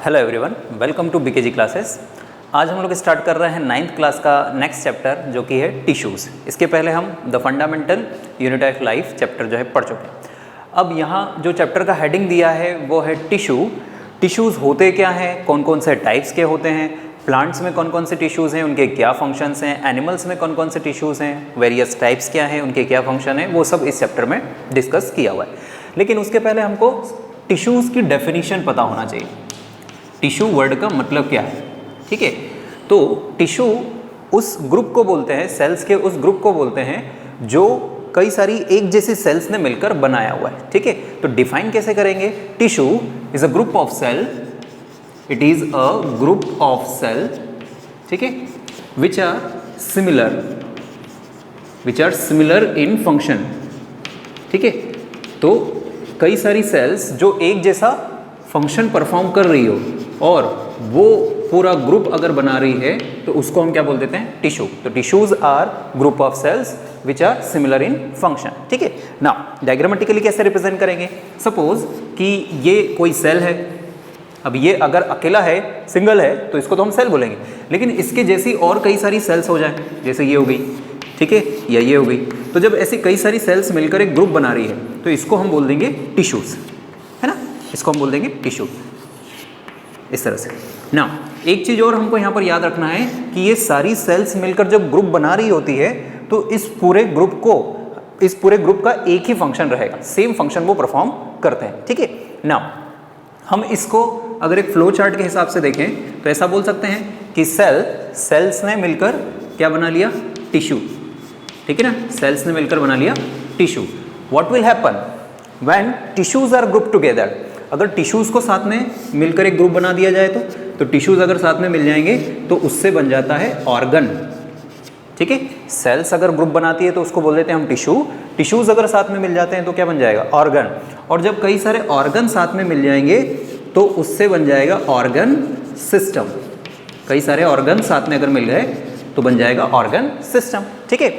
Hello everyone, welcome to BKG classes. आज हम लोग स्टार्ट कर रहे हैं 9th क्लास का नेक्स्ट चैप्टर जो कि है टिश्यूज़। इसके पहले हम the fundamental unit of life chapter जो है पढ़ चुके हैं। अब यहाँ जो चैप्टर का हेडिंग दिया है वो है टिश्यू। टिश्यूज़ होते क्या हैं, कौन कौन से टाइप्स के होते हैं, प्लांट्स में कौन कौन से टिश्यूज़ हैं, उनके क्या फंक्शंस हैं, एनिमल्स में कौन कौन से टिश्यूज़ हैं, वेरियस टाइप्स क्या हैं, उनके क्या फंक्शन हैं, वो सब इस चैप्टर में डिस्कस किया हुआ है। लेकिन उसके पहले हमको टिश्यूज़ की डेफिनेशन पता होना चाहिए। टिश्यू वर्ड का मतलब क्या है, ठीक है। तो टिश्यू उस ग्रुप को बोलते हैं, सेल्स के उस ग्रुप को बोलते हैं जो कई सारी एक जैसी सेल्स ने मिलकर बनाया हुआ है, ठीक है। तो डिफाइन कैसे करेंगे? Tissue is a group of cell, it is a group of cell, ठीक है, which are similar in function, ठीक है। तो कई सारी सेल्स जो एक जैसा फंक्शन परफॉर्म कर रही हो और वो पूरा ग्रुप अगर बना रही है तो उसको हम क्या बोल देते हैं? टिश्यू। तो tissues are group of cells which are similar in function, ठीक है ना। डायग्रामेटिकली कैसे रिप्रेजेंट करेंगे? सपोज कि ये कोई सेल है, अब ये अगर अकेला है, सिंगल है, तो इसको तो हम सेल बोलेंगे। लेकिन इसके जैसी और कई सारी सेल्स हो जाए, जैसे ये हो गई, ठीक है, या ये हो गई, तो जब ऐसी कई सारी सेल्स मिलकर एक ग्रुप बना रही है तो इसको हम बोल देंगे टिश्यूज, है ना। इसको हम बोल देंगे टिश्यू, इस तरह से ना। एक चीज़ और हमको यहाँ पर याद रखना है कि ये सारी सेल्स मिलकर जब ग्रुप बना रही होती है तो इस पूरे ग्रुप का एक ही फंक्शन रहेगा, सेम फंक्शन वो परफॉर्म करते हैं, ठीक है ना। हम इसको अगर एक फ्लो चार्ट के हिसाब से देखें तो ऐसा बोल सकते हैं कि सेल्स ने मिलकर क्या बना लिया? टिश्यू, ठीक है ना। सेल्स ने मिलकर बना लिया tissue. What will happen when tissues are group together? अगर टिश्यूज को साथ में मिलकर एक ग्रुप बना दिया जाए तो टिश्यूज अगर साथ में मिल जाएंगे तो उससे बन जाता है ऑर्गन, ठीक है। सेल्स अगर ग्रुप बनाती है तो उसको बोल देते हैं हम टिश्यू। टिश्यूज अगर साथ में मिल जाते हैं तो क्या बन जाएगा? ऑर्गन। और जब कई सारे ऑर्गन साथ में मिल जाएंगे तो उससे बन जाएगा ऑर्गन सिस्टम। कई सारे ऑर्गन साथ में अगर मिल गए तो बन जाएगा ऑर्गन सिस्टम, ठीक है।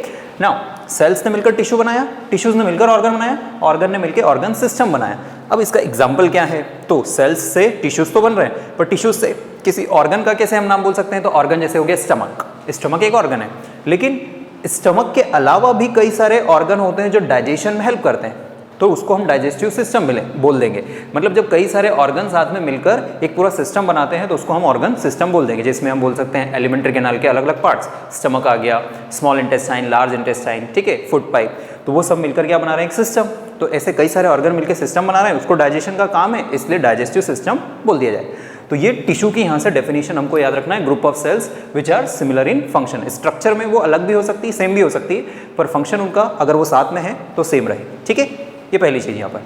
नाउ सेल्स ने मिलकर टिश्यू बनाया, टिश्यूज ने मिलकर ऑर्गन बनाया, ऑर्गन ने मिलकर ऑर्गन सिस्टम बनाया। अब इसका एग्जाम्पल क्या है? तो सेल्स से टिश्यूज तो बन रहे हैं, पर टिश्यूज से किसी ऑर्गन का कैसे हम नाम बोल सकते हैं? तो ऑर्गन जैसे हो गया स्टमक। स्टमक एक ऑर्गन है, लेकिन स्टमक के अलावा भी कई सारे ऑर्गन होते हैं जो डाइजेशन में हेल्प करते हैं, तो उसको हम डाइजेस्टिव सिस्टम बोल देंगे। मतलब जब कई सारे ऑर्गन साथ में मिलकर एक पूरा सिस्टम बनाते हैं तो उसको हम ऑर्गन सिस्टम बोल देंगे, जिसमें हम बोल सकते हैं एलिमेंट्री कैनाल के अलग अलग पार्ट्स, स्टमक आ गया, स्मॉल इंटेस्टाइन, लार्ज इंटेस्टाइन, ठीक है, फूड पाइप, तो वो सब मिलकर क्या बना रहे हैं? एक सिस्टम। तो ऐसे कई सारे ऑर्गन मिलकर सिस्टम बना रहे हैं, उसको डाइजेशन का काम है, इसलिए डाइजेस्टिव सिस्टम बोल दिया जाए। तो ये टिश्यू की यहाँ से डेफिनेशन हमको याद रखना है, group of cells which are similar in function. Structure में वो अलग भी हो सकती है, सेम भी हो सकती है, पर फंक्शन उनका अगर वो साथ में है तो सेम रहे, ठीक है। ये पहली चीज़ यहाँ पर।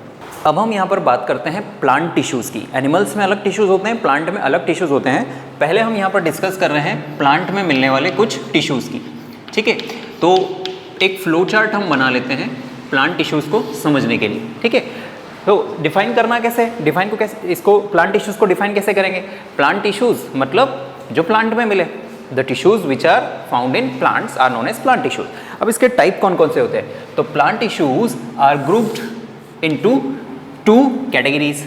अब हम यहाँ पर बात करते हैं प्लांट टिश्यूज़ की। एनिमल्स में अलग टिश्यूज़ होते हैं, प्लांट में अलग टिश्यूज़ होते हैं। पहले हम यहाँ पर डिस्कस कर रहे हैं प्लांट में मिलने वाले कुछ टिश्यूज़ की, ठीक है। तो एक फ्लो चार्ट हम बना लेते हैं प्लांट टिश्यूज़ को समझने के लिए, ठीक है। तो डिफाइन करना कैसे? इसको प्लांट टिश्यूज़ को डिफाइन कैसे करेंगे? प्लांट टिश्यूज़ मतलब जो प्लांट में मिले, the tissues which are found in plants are known as plant tissues. अब इसके टाइप कौन कौन से होते हैं? तो plant tissues are grouped into two categories.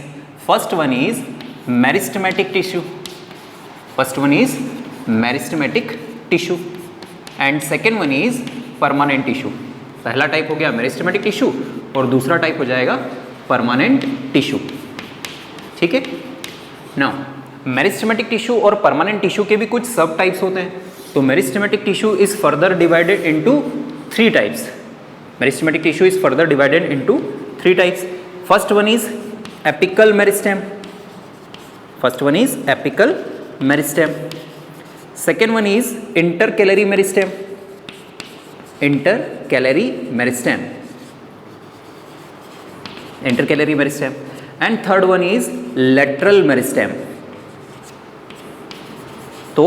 First one is meristematic tissue, and second one is permanent tissue. पहला type हो गया मेरिस्टेमेटिक टिश्यू और दूसरा टाइप हो जाएगा परमानेंट टिश्यू, ठीक है। नाउ मेरिस्टेमेटिक टिश्यू और परमानेंट टिश्यू के भी कुछ सब टाइप्स होते हैं। तो meristematic tissue is further divided into three types. Meristematic tissue is further divided into three types. First one is apical meristem, second one is intercalary meristem, and third one is lateral meristem. तो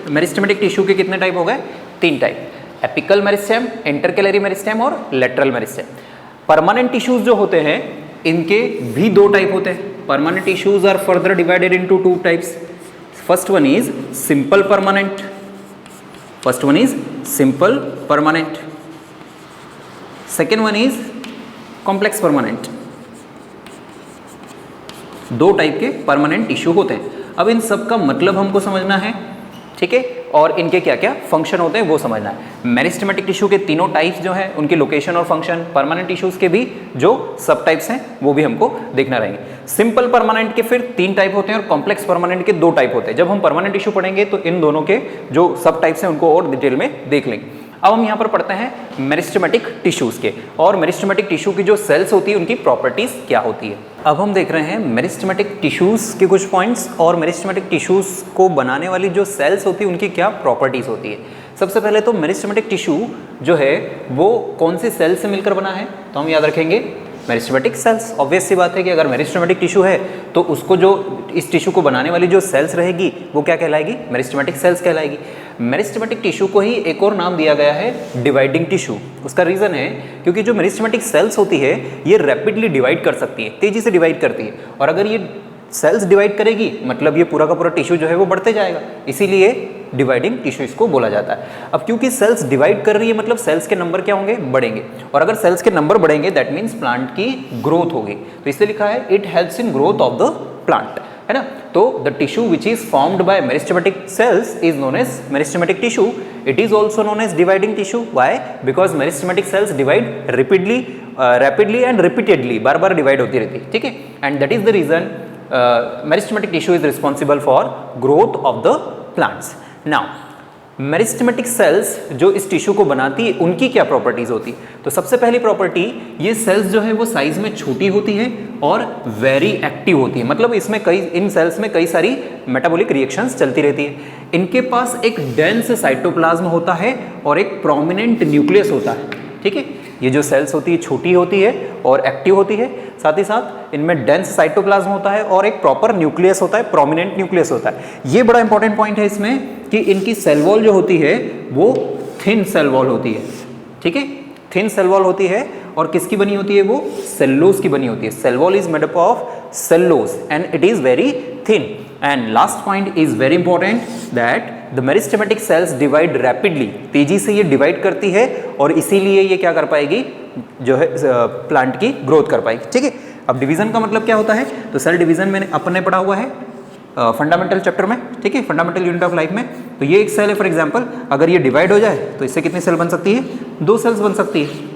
meristematic tissue के कितने type हो गए? तीन type, apical meristem, intercalary meristem और lateral meristem. Permanent tissues जो होते हैं इनके भी दो टाइप होते हैं। Permanent tissues are further divided into two types. First one is simple permanent, second one is complex permanent. दो टाइप के परमानेंट टिश्यू होते हैं। अब इन सब का मतलब हमको समझना है, ठीक है, और इनके क्या क्या फंक्शन होते हैं वो समझना है। मेरिस्टेमेटिक टिश्यू के तीनों टाइप्स जो हैं उनकी लोकेशन और फंक्शन, परमानेंट टिश्यूज के भी जो सब टाइप्स हैं वो भी हमको देखना रहेंगे। सिंपल परमानेंट के फिर 3 टाइप होते हैं और कॉम्प्लेक्स परमानेंट के 2 टाइप होते हैं। जब हम परमानेंट टिश्यू पढ़ेंगे तो इन दोनों के जो सब टाइप्स हैं उनको और डिटेल में देख लेंगे। अब हम यहाँ पर पढ़ते हैं मेरिस्टेमेटिक टिश्यूज के, और मेरिस्टेमेटिक टिश्यू की जो सेल्स होती है उनकी प्रॉपर्टीज क्या होती है। अब हम देख रहे हैं मेरिस्टेमेटिक टिश्यूज के कुछ पॉइंट्स और मेरिस्टेमेटिक टिश्यूज को बनाने वाली जो सेल्स होती है उनकी क्या प्रॉपर्टीज होती है। सबसे पहले तो मेरिस्टेमेटिक टिश्यू जो है वो कौन सी सेल से मिलकर बना है, तो हम याद रखेंगे मेरिस्टेमेटिक सेल्स। ऑब्वियस सी बात है कि अगर मेरिस्टेमेटिक टिश्यू है तो उसको जो इस टिश्यू को बनाने वाली जो सेल्स रहेगी वो क्या कहलाएगी, मेरिस्टेमेटिक सेल्स कहलाएगी। मेरिस्टेमेटिक टिश्यू को ही एक और नाम दिया गया है डिवाइडिंग टिश्यू। उसका रीज़न है क्योंकि जो मेरिस्टेमेटिक सेल्स होती है ये रैपिडली डिवाइड कर सकती है, तेज़ी से डिवाइड करती है, और अगर ये सेल्स डिवाइड करेगी मतलब ये पूरा का पूरा टिश्यू जो है वो बढ़ते जाएगा, इसीलिए डिवाइडिंग टिश्यू इसको बोला जाता है। अब क्योंकि सेल्स डिवाइड कर रही है मतलब सेल्स के नंबर क्या होंगे, बढ़ेंगे, और अगर सेल्स के नंबर बढ़ेंगे दैट मीन्स प्लांट की ग्रोथ होगी। तो इसलिए लिखा है it helps in growth of the plant, है ना। तो the tissue which is formed by meristematic cells is known as meristematic tissue. It is also known as dividing tissue. Why? Because meristematic cells divide rapidly and repeatedly, बार बार divide होती रहती है, ठीक है। And that is the reason meristematic tissue is responsible for growth of the plants. Now meristematic cells जो इस tissue को बनाती है उनकी क्या प्रॉपर्टीज होती है, तो सबसे पहली प्रॉपर्टी ये सेल्स जो है वो साइज में छोटी होती है और वेरी एक्टिव होती है। मतलब इसमें इन सेल्स में कई सारी मेटाबॉलिक रिएक्शंस चलती रहती है। इनके पास एक डेंस साइटोप्लाज्म होता है और एक प्रोमिनेंट न्यूक्लियस होता है, ठीक है। ये जो सेल्स होती है छोटी होती है और एक्टिव होती है, साथ ही साथ इनमें डेंस साइटोप्लाज्म होता है और एक प्रॉपर न्यूक्लियस होता है, प्रोमिनेंट न्यूक्लियस होता है। ये बड़ा इंपॉर्टेंट पॉइंट है इसमें कि इनकी सेल वॉल जो होती है वो थिन सेल वॉल होती है, ठीक है, थिन सेल वॉल होती है। और किसकी बनी होती है, वो सेल्यूलोज की बनी होती है। Cell wall is made up of cellulose and it is very thin. And last point is very important that the meristematic cells divide rapidly, तेजी से ये डिवाइड करती है और इसीलिए ये क्या कर पाएगी, जो है प्लांट की ग्रोथ कर पाएगी, ठीक है। अब डिवीजन का मतलब क्या होता है, तो सेल डिवीजन मैंने अपने पढ़ा हुआ है फंडामेंटल चैप्टर में, ठीक है, फंडामेंटल यूनिट ऑफ लाइफ में। तो ये एक सेल है फॉर एग्जांपल, अगर ये डिवाइड हो जाए तो इससे कितनी सेल बन सकती है, 2 सेल्स बन सकती है।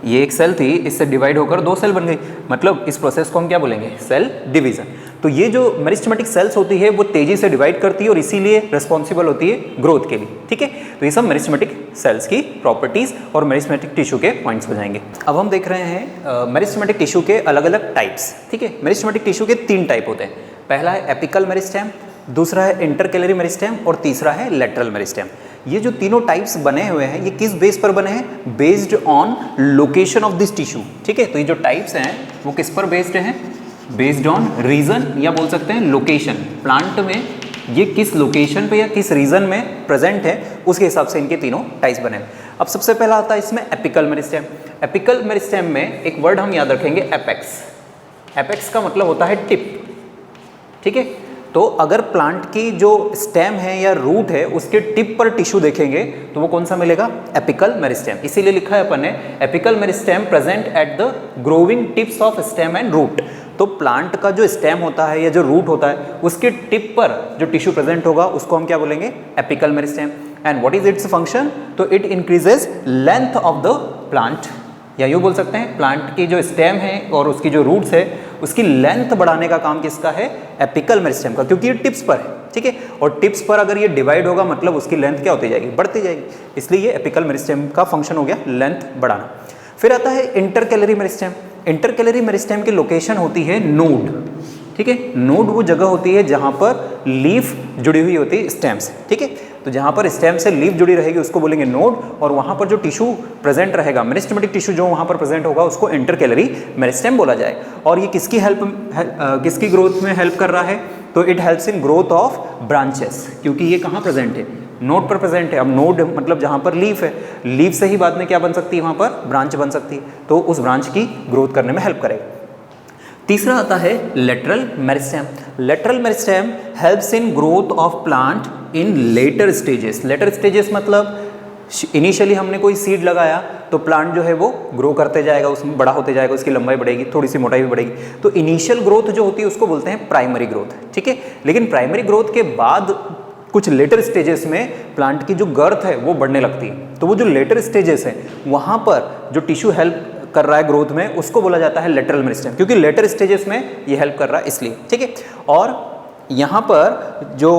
ये एक सेल थी, इससे डिवाइड होकर 2 सेल बन गई, मतलब इस प्रोसेस को हम क्या बोलेंगे, सेल डिवीजन। तो ये जो मेरिस्टेमेटिक सेल्स होती है वो तेजी से डिवाइड करती है और इसीलिए रिस्पॉन्सिबल होती है ग्रोथ के लिए, ठीक है। तो ये सब मेरिस्टेमेटिक सेल्स की प्रॉपर्टीज और मेरिस्टेमेटिक टिश्यू के पॉइंट्स हो जाएंगे। अब हम देख रहे हैं मेरिस्टेमेटिक टिश्यू के अलग अलग टाइप्स, ठीक है। मेरिस्टेमेटिक टिश्यू के 3 टाइप होते हैं। पहला है एपिकल मेरिस्टेम, दूसरा है इंटरकैलरी मेरिस्टेम और तीसरा है लेटरल मेरिस्टेम। ये जो तीनों टाइप्स बने हुए हैं ये किस बेस पर बने हैं, based on location of this tissue, ठीक है। तो ये जो टाइप्स हैं वो किस पर बेस्ड हैं, बेस्ड ऑन रीजन या बोल सकते हैं लोकेशन। प्लांट में ये किस लोकेशन पे या किस रीजन में प्रेजेंट है उसके हिसाब से इनके तीनों टाइप्स बने हैं। अब सबसे पहला आता है इसमें एपिकल मेरिस्टेम। एपिकल मेरिस्टेम में एक वर्ड हम याद रखेंगे, एपेक्स। एपेक्स का मतलब होता है टिप, ठीक है। तो अगर प्लांट की जो स्टेम है या रूट है उसके टिप पर टिश्यू देखेंगे तो वो कौन सा मिलेगा, एपिकल मेरिस्टेम। इसीलिए लिखा है अपन ने apical meristem present at the growing tips of stem and root. तो प्लांट का जो स्टेम होता है या जो रूट होता है उसके टिप पर जो टिश्यू प्रेजेंट होगा उसको हम क्या बोलेंगे, apical meristem. And what is its function, तो it increases length of the plant, या यूँ बोल सकते हैं प्लांट की जो स्टेम है और उसकी जो रूट्स है उसकी लेंथ बढ़ाने का काम किसका है, एपिकल मेरिस्टेम का, क्योंकि ये टिप्स पर है, ठीक है। और टिप्स पर अगर ये डिवाइड होगा मतलब उसकी लेंथ क्या होती जाएगी, बढ़ती जाएगी, इसलिए ये एपिकल मेरिस्टेम का फंक्शन हो गया लेंथ बढ़ाना। फिर आता है इंटरकैलरी मेरिस्टेम। इंटरकैलरी मेरिस्टेम की लोकेशन होती है नोड, ठीक है। नोड वो जगह होती है जहाँ पर लीफ जुड़ी हुई होती है स्टेम से, ठीक है। तो जहाँ पर स्टेम से लीफ जुड़ी रहेगी उसको बोलेंगे नोड, और वहाँ पर जो टिश्यू प्रेजेंट रहेगा, मेरिस्टेमेटिक टिश्यू जो वहाँ पर प्रेजेंट होगा उसको इंटरकैलरी मेरिस्टेम बोला जाए। और ये किसकी किसकी ग्रोथ में हेल्प कर रहा है, तो it helps in growth of branches, क्योंकि ये कहाँ प्रेजेंट है, नोड पर प्रेजेंट है। अब नोड मतलब जहाँ पर लीफ है, लीफ से ही बाद में क्या बन सकती है, वहाँ पर ब्रांच बन सकती है, तो उस ब्रांच की ग्रोथ करने में हेल्प करेगा। तीसरा आता है lateral meristem. Lateral meristem helps in growth of plant in later stages. Later stages मतलब इनिशियली हमने कोई सीड लगाया तो प्लांट जो है वो ग्रो करते जाएगा, उसमें बड़ा होते जाएगा, उसकी लंबाई बढ़ेगी, थोड़ी सी मोटाई भी बढ़ेगी। तो इनिशियल ग्रोथ जो होती है उसको बोलते हैं प्राइमरी ग्रोथ, ठीक है। लेकिन प्राइमरी ग्रोथ के बाद कुछ लेटर स्टेजेस में प्लांट की जो गर्थ है वो बढ़ने लगती है। तो वो जो लेटर स्टेजेस है वहाँ पर जो टिश्यू हेल्प कर रहा है ग्रोथ में उसको बोला जाता है लेटरल मेरिस्टेम, क्योंकि लेटर स्टेजेस में ये हेल्प कर रहा है इसलिए, ठीक है। और यहाँ पर जो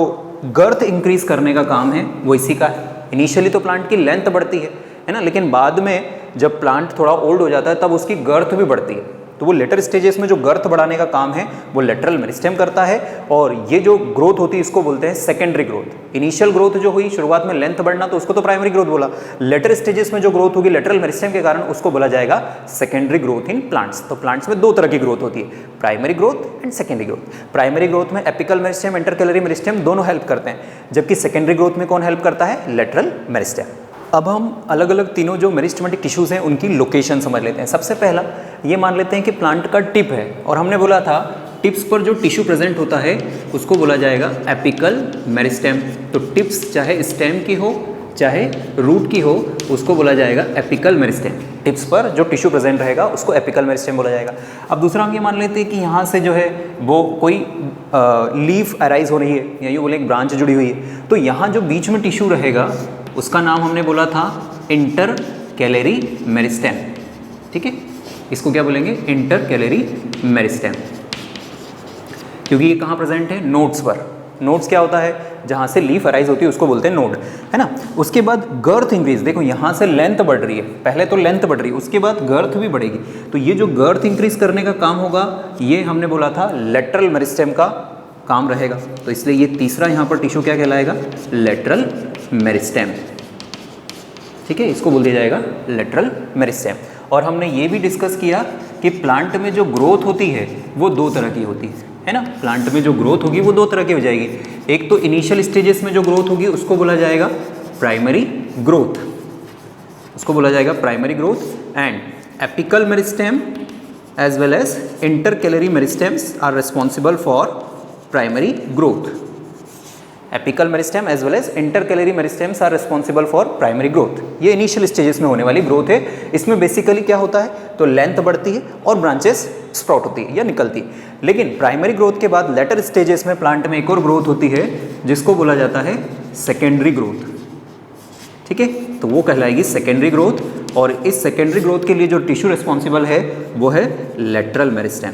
गर्थ इंक्रीज करने का काम है वो इसी का है। इनिशियली तो प्लांट की लेंथ बढ़ती है ना, लेकिन बाद में जब प्लांट थोड़ा ओल्ड हो जाता है तब उसकी गर्थ भी बढ़ती है। तो वो लेटर स्टेजेस में जो गर्थ बढ़ाने का काम है वो लेटरल मेरिस्टेम करता है। और ये जो ग्रोथ होती है इसको बोलते हैं सेकेंडरी ग्रोथ। इनिशियल ग्रोथ जो हुई शुरुआत में लेंथ बढ़ना तो उसको तो प्राइमरी ग्रोथ बोला। लेटर स्टेजेस में जो ग्रोथ होगी लेटरल मेरिस्टेम के कारण उसको बोला जाएगा सेकेंडरी ग्रोथ इन प्लांट्स। तो प्लांट्स में दो तरह की ग्रोथ होती है, primary growth and secondary growth. Primary growth में एपिकल मेरिस्टेम, इंटरकैलरी मेरिस्टेम दोनों हेल्प करते हैं, जबकि सेकेंडरी ग्रोथ में कौन हेल्प करता है? Lateral meristem. अब हम अलग अलग तीनों जो मेरिस्टेमेटिक टिश्यूज़ हैं उनकी लोकेशन समझ लेते हैं। सबसे पहला ये मान लेते हैं कि प्लांट का टिप है और हमने बोला था टिप्स पर जो टिश्यू प्रेजेंट होता है उसको बोला जाएगा एपिकल मेरिस्टेम। तो टिप्स चाहे स्टेम की हो चाहे रूट की हो उसको बोला जाएगा एपिकल मेरिस्टेम। टिप्स पर जो टिश्यू प्रेजेंट रहेगा उसको एपिकल मेरिस्टेम बोला जाएगा। अब दूसरा हम ये मान लेते हैं कि यहाँ से जो है वो कोई लीफ अराइज हो रही है या यूँ बोले एक ब्रांच जुड़ी हुई है, तो यहाँ जो बीच में टिश्यू रहेगा उसका नाम हमने बोला था इंटरकैलरी मेरिस्टेम, ठीक है। इसको क्या बोलेंगे? इंटरकैलरी मेरिस्टेम, क्योंकि ये कहाँ प्रेजेंट है? नोड्स पर। नोड्स क्या होता है? जहाँ से लीफ अराइज होती है उसको बोलते हैं नोड, है ना। उसके बाद गर्थ इंक्रीज, देखो यहाँ से लेंथ बढ़ रही है, पहले तो लेंथ बढ़ रही है उसके बाद गर्थ भी बढ़ेगी। तो ये जो गर्थ इंक्रीज करने का काम होगा ये हमने बोला था लेटरल मेरिस्टेम का काम रहेगा। तो इसलिए ये तीसरा यहाँ पर टिश्यू क्या कहलाएगा? लेटरल मेरिस्टेम, ठीक है। इसको बोल दिया जाएगा लेटरल मेरिस्टेम। और हमने ये भी डिस्कस किया कि प्लांट में जो ग्रोथ होती है वो दो तरह की होती है ना। प्लांट में जो ग्रोथ होगी वो दो तरह की हो जाएगी। एक तो इनिशियल स्टेजेस में जो ग्रोथ होगी उसको बोला जाएगा प्राइमरी ग्रोथ, उसको बोला जाएगा primary growth. And apical meristem as well as intercalary meristems are responsible for primary growth. Apical meristem as well as intercalary meristems are responsible for primary growth. ये इनिशियल स्टेजेस में होने वाली growth है। इसमें basically क्या होता है? तो लेंथ बढ़ती है और ब्रांचेस स्प्राउट होती है या निकलती है। लेकिन प्राइमरी ग्रोथ के बाद लेटर स्टेजेस में प्लांट में एक और ग्रोथ होती है जिसको बोला जाता है सेकेंडरी ग्रोथ, ठीक है। तो वो कहलाएगी सेकेंडरी ग्रोथ। और इस सेकेंडरी ग्रोथ के लिए जो टिश्यू रिस्पॉन्सिबल है वो है लेटरल मेरिस्टेम,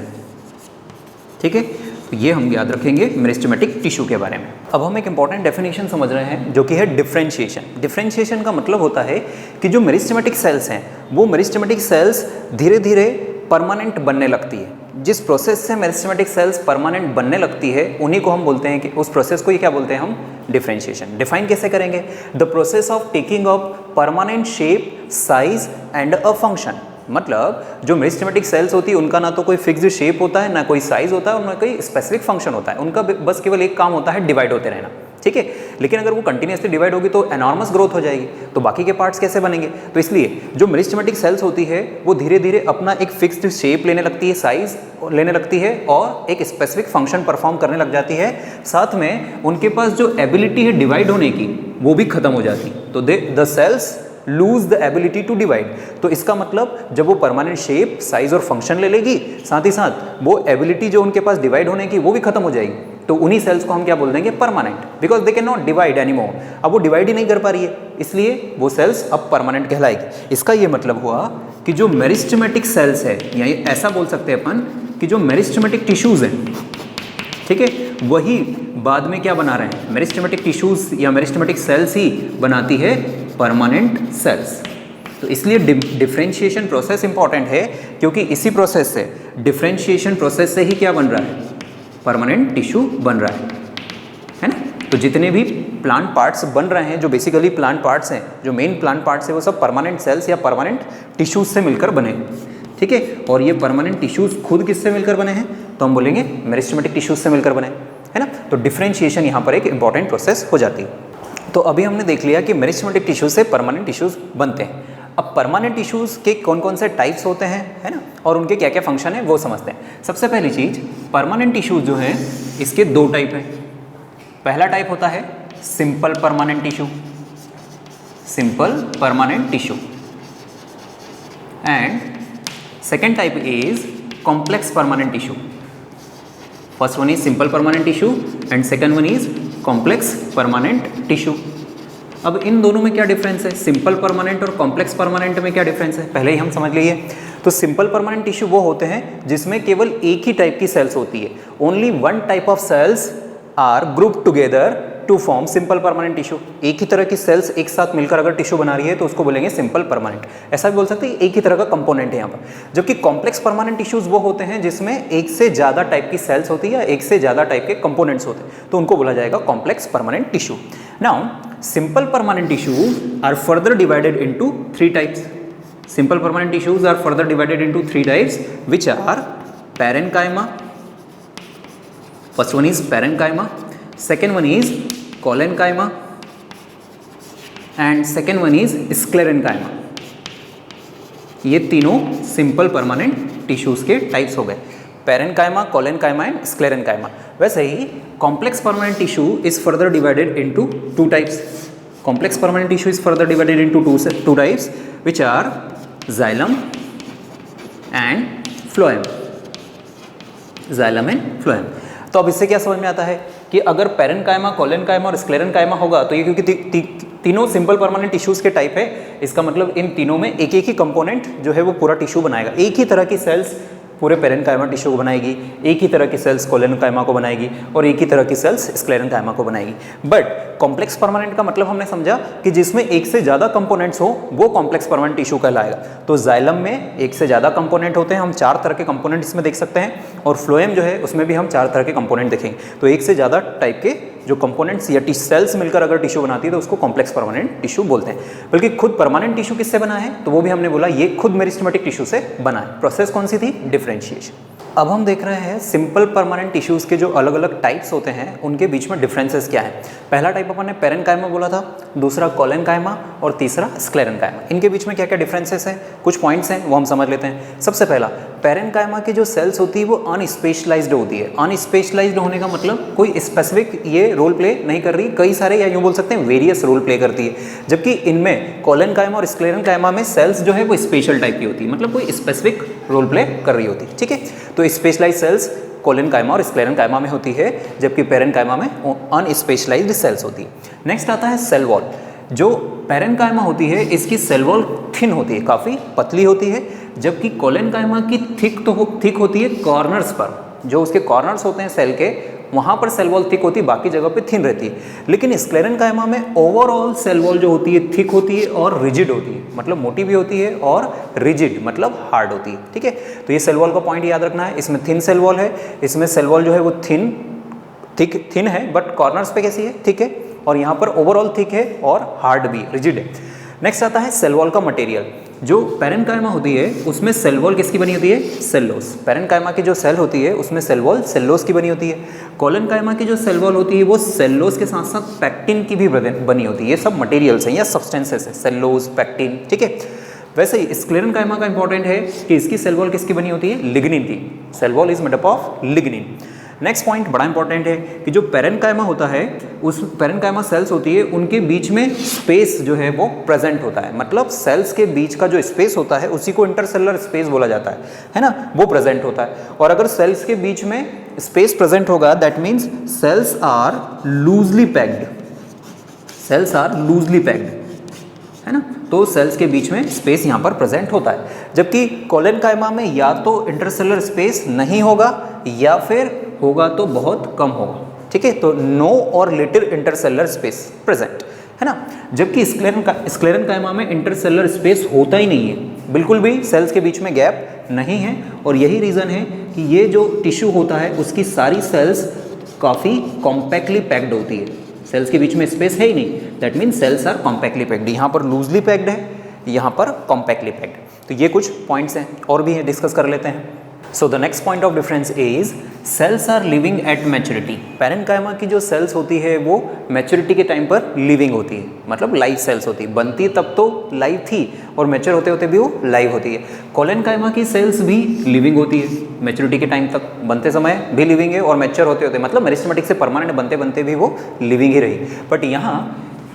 ठीक है। तो ये हम याद रखेंगे मेरिस्टेमेटिक टिश्यू के बारे में। अब हम एक इंपॉर्टेंट डेफिनेशन समझ रहे हैं जो कि है डिफरेंशिएशन। डिफरेंशिएशन का मतलब होता है कि जो मेरिस्टेमेटिक सेल्स हैं वो मेरिस्टेमेटिक सेल्स धीरे धीरे परमानेंट बनने लगती है। जिस प्रोसेस से मेरिस्टेमेटिक सेल्स परमानेंट बनने लगती है उन्हीं को हम बोलते हैं कि उस प्रोसेस को ये क्या बोलते हैं हम? डिफरेंशिएशन। डिफाइन कैसे करेंगे? The process of taking up permanent shape, size and a function. मतलब जो मेरिस्टेमेटिक सेल्स होती है उनका ना तो कोई फिक्स्ड शेप होता है, ना कोई साइज होता है और ना कोई स्पेसिफिक फंक्शन होता है। उनका बस केवल एक काम होता है, डिवाइड होते रहना, ठीक है। लेकिन अगर वो कंटिन्यूसली डिवाइड होगी तो एनॉर्मस ग्रोथ हो जाएगी, तो बाकी के पार्ट्स कैसे बनेंगे? तो इसलिए जो मेरिस्टेमेटिक सेल्स होती है वो धीरे धीरे अपना एक फिक्स्ड शेप लेने लगती है, साइज लेने लगती है और एक स्पेसिफिक फंक्शन परफॉर्म करने लग जाती है। साथ में उनके पास जो एबिलिटी है डिवाइड होने की वो भी खत्म हो जाती है। तो the cells lose the ability to divide. तो इसका मतलब जब वो परमानेंट शेप, साइज और फंक्शन ले लेगी, साथ ही साथ वो एबिलिटी जो उनके पास डिवाइड होने की वो भी खत्म हो जाएगी। तो उन्हीं सेल्स को हम क्या बोल देंगे? Permanent, because they can not divide any more. अब वो डिवाइड ही नहीं कर पा रही है इसलिए वो सेल्स अब परमानेंट कहलाएगी। इसका ये मतलब हुआ कि जो मेरिस्टेमेटिक सेल्स है, या ऐसा बोल सकते हैं अपन कि जो मेरिस्टेमेटिक टिश्यूज हैं, ठीक है, वही बाद में क्या बना रहे हैं? मेरिस्टेमेटिक टिश्यूज या मेरिस्टेमेटिक सेल्स ही बनाती है परमानेंट सेल्स। तो इसलिए डिफरेंशिएशन प्रोसेस इंपॉर्टेंट है, क्योंकि इसी प्रोसेस से, डिफरेंशिएशन प्रोसेस से ही क्या बन रहा है? परमानेंट टिश्यू बन रहा है ना। तो जितने भी प्लांट पार्ट्स बन रहे हैं, जो बेसिकली प्लांट पार्ट्स हैं, जो मेन प्लांट पार्ट्स हैं, वो सब परमानेंट सेल्स या परमानेंट टिश्यूज से मिलकर बने, ठीक है। और ये परमानेंट टिश्यूज खुद किससे मिलकर बने हैं? तो हम बोलेंगे मेरिस्टेमेटिक टिश्यूज से मिलकर बने, है ना। तो डिफरेंशिएशन यहाँ पर एक इंपॉर्टेंट प्रोसेस हो जाती है। तो अभी हमने देख लिया कि मेरिस्टेमेटिक टिश्यूज से परमानेंट टिश्यूज बनते हैं। अब परमानेंट टिश्यूज के कौन कौन से टाइप्स होते हैं, है ना, और उनके क्या क्या फंक्शन है वो समझते हैं। सबसे पहली चीज, परमानेंट टिश्यूज जो है इसके दो टाइप हैं। पहला टाइप होता है simple permanent tissue, simple permanent tissue, and second type is complex permanent tissue. First one is simple permanent tissue and second one is complex permanent tissue. अब इन दोनों में क्या डिफरेंस है, सिंपल परमानेंट और कॉम्प्लेक्स परमानेंट में क्या difference है, पहले ही हम समझ लिए। तो सिंपल परमानेंट टिश्यू वो होते हैं जिसमें केवल एक ही टाइप की सेल्स होती है, only one type of cells are group together to form simple permanent tissue. एक ही तरह की सेल्स एक साथ मिलकर अगर टिश्यू बना रही है तो उसको बोलेंगे सिंपल परमानेंट। ऐसा भी बोल सकते हैं एक ही तरह का कंपोनेंट है यहाँ पर। जबकि कॉम्प्लेक्स परमानेंट टिश्यूज वो होते हैं जिसमें एक से ज़्यादा टाइप की सेल्स होती है या एक से ज़्यादा टाइप के कंपोनेंट्स होते हैं, तो उनको बोला जाएगा complex permanent tissue. Now simple permanent tissues are further divided into three types. Simple permanent tissues are further divided into three types, which are parenchyma. First one is parenchyma, second one is collenchyma, and second one is sclerenchyma. ये तीनों simple permanent tissues के types हो गए, parenchyma, collenchyma and sclerenchyma. वैसे ही complex permanent tissue is further divided into two types. Complex permanent tissue is further divided into two types which are xylem and phloem. Xylem and phloem. तो अब इससे क्या समझ में आता है कि अगर पेरेनकाइमा, कोलेनकाइमा और स्क्लेरेनकाइमा होगा तो ये क्योंकि तीनों सिंपल परमानेंट टिश्यूज के टाइप है, इसका मतलब इन तीनों में एक एक ही कंपोनेंट जो है वो पूरा टिश्यू बनाएगा। एक ही तरह की सेल्स पूरे पेरेनकाइमा टिश्यू को बनाएगी, एक ही तरह की सेल्स कोलेनकाइमा को बनाएगी और एक ही तरह की सेल्स स्क्लेरेनकाइमा को बनाएगी। बट कॉम्प्लेक्स परमानेंट का मतलब हमने समझा कि जिसमें एक से ज़्यादा कंपोनेंट्स हो वो कॉम्प्लेक्स परमानेंट टिश्यू कहलाएगा। तो जाइलम में एक से ज़्यादा कंपोनेंट होते हैं, हम 4 तरह के कंपोनेंट इसमें देख सकते हैं, और फ्लोएम जो है उसमें भी हम 4 तरह के कंपोनेंट देखेंगे। तो एक से ज़्यादा टाइप के जो कंपोनेंट्स या सेल्स मिलकर अगर टिश्यू बनाती है तो उसको कॉम्प्लेक्स परमानेंट टिश्यू बोलते हैं। बल्कि खुद परमानेंट टिश्यू किससे बना है तो वो भी हमने बोला ये खुद मेरिस्टेमेटिक टिश्यू से बना है। प्रोसेस कौन सी थी, डिफरेंशिएशन। अब हम देख रहे हैं सिंपल परमानेंट टिश्यूज़ के जो अलग अलग टाइप्स होते हैं उनके बीच में डिफरेंसेस क्या है। पहला टाइप अपन ने पेरेनकाइमा बोला था, दूसरा कोलेनकाइमा और तीसरा स्क्लेरेनकाइमा। इनके बीच में क्या क्या डिफरेंसेस हैं, कुछ पॉइंट्स हैं वो हम समझ लेते हैं। सबसे पहला, पेरेनकाइमा की जो सेल्स होती है वो अनस्पेशलाइज्ड होती है। अनस्पेशलाइज्ड होने का मतलब कोई स्पेसिफिक ये रोल प्ले नहीं कर रही, कई सारे या यूँ बोल सकते हैं वेरियस रोल प्ले करती है। जबकि इनमें कोलेनकाइमा और स्क्लेरेनकाइमा में सेल्स जो है वो स्पेशल टाइप की होती है, मतलब कोई स्पेसिफिक रोल प्ले कर रही होती है। ठीक है, तो स्पेशलाइज्ड सेल्स कोलेनकाइमा और स्क्लेरेनकाइमा में होती है, जबकि पेरेनकाइमा में अनस्पेशलाइज्ड सेल्स होती है। नेक्स्ट आता है सेल वॉल। जो पेरेनकाइमा होती है इसकी सेल वॉल थिन होती है, काफ़ी पतली होती है, जबकि कोलेनकाइमा की थिक होती है कॉर्नर्स पर। जो उसके कॉर्नर्स होते हैं सेल के वहाँ पर सेल वॉल थिक होती है, बाकी जगह पे थिन रहती है। लेकिन स्क्लेरेनकाइमा में ओवरऑल सेल वॉल जो होती है थिक होती है और रिजिड होती है, मतलब मोटी भी होती है और रिजिड मतलब हार्ड होती है। ठीक है, तो ये सेल वॉल का पॉइंट याद रखना है। इसमें थिन सेल वॉल है, इसमें सेल वॉल जो है वो थिन है, बट कॉर्नर्स पे कैसी है, थिक है, और यहाँ पर ओवरऑल थिक है और हार्ड भी, रिजिड है। नेक्स्ट आता है सेल वॉल का मटेरियल। जो पेरेनकाइमा होती है उसमें सेल वॉल किसकी बनी होती है, सेल्लोस। पेरेनकाइमा की जो सेल होती है उसमें सेल वॉल सेल्लोस की बनी होती है। कोलेनकाइमा की जो सेल वॉल होती है वो सेल्लोस के साथ साथ पैक्टिन की भी बनी होती है। ये सब मटेरियल्स हैं या सब्सटेंसेस है, सेल्लोस, पैक्टिन। ठीक है, वैसे ही स्क्लेरेनकाइमा का इंपॉर्टेंट है कि इसकी सेल वॉल किसकी बनी होती है, लिग्निन की। Cell wall is made up of lignin. Next point बड़ा इंपॉर्टेंट है कि जो पेरेनकाइमा होता है, उस पेरेनकाइमा सेल्स होती है उनके बीच में स्पेस जो है वो प्रेजेंट होता है, मतलब सेल्स के बीच का जो स्पेस होता है उसी को इंटरसेलुलर स्पेस बोला जाता है ना, वो प्रेजेंट होता है। और अगर सेल्स के बीच में स्पेस प्रेजेंट होगा that means cells are loosely packed. Cells are loosely packed, है ना, तो सेल्स के बीच में स्पेस यहाँ पर प्रेजेंट होता है। जबकि कोलेनकाइमा में या तो इंटरसेलुलर स्पेस नहीं होगा या फिर होगा तो बहुत कम होगा। ठीक है, तो नो और लिटिल इंटरसेलुलर स्पेस प्रेजेंट, है ना। जबकि स्क्लेरेनकाइमा में इंटरसेलुलर स्पेस होता ही नहीं है, बिल्कुल भी सेल्स के बीच में गैप नहीं है। और यही रीज़न है कि ये जो टिश्यू होता है उसकी सारी सेल्स काफ़ी कॉम्पैक्टली पैक्ड होती है। सेल्स के बीच में स्पेस है ही नहीं, that means cells are compactly packed. यहाँ पर लूजली पैक्ड है, यहाँ पर कॉम्पैक्टली पैक्ड। तो ये कुछ पॉइंट्स हैं और भी हैं, डिस्कस कर लेते हैं। So the next point of difference is cells are living at maturity. Parenchyma की जो सेल्स होती है वो मैच्योरिटी के टाइम पर लिविंग होती है, मतलब लाइव सेल्स होती है। बनती तब तो लाइव थी और मैच्योर होते होते भी वो लाइव होती है। कोलेनकाइमा की सेल्स भी लिविंग होती है, मैच्योरिटी के टाइम तक, बनते समय भी लिविंग है और मैच्योर होते होते, मतलब मेरिस्टेमेटिक से परमानेंट बनते बनते भी वो लिविंग ही रही। बट यहाँ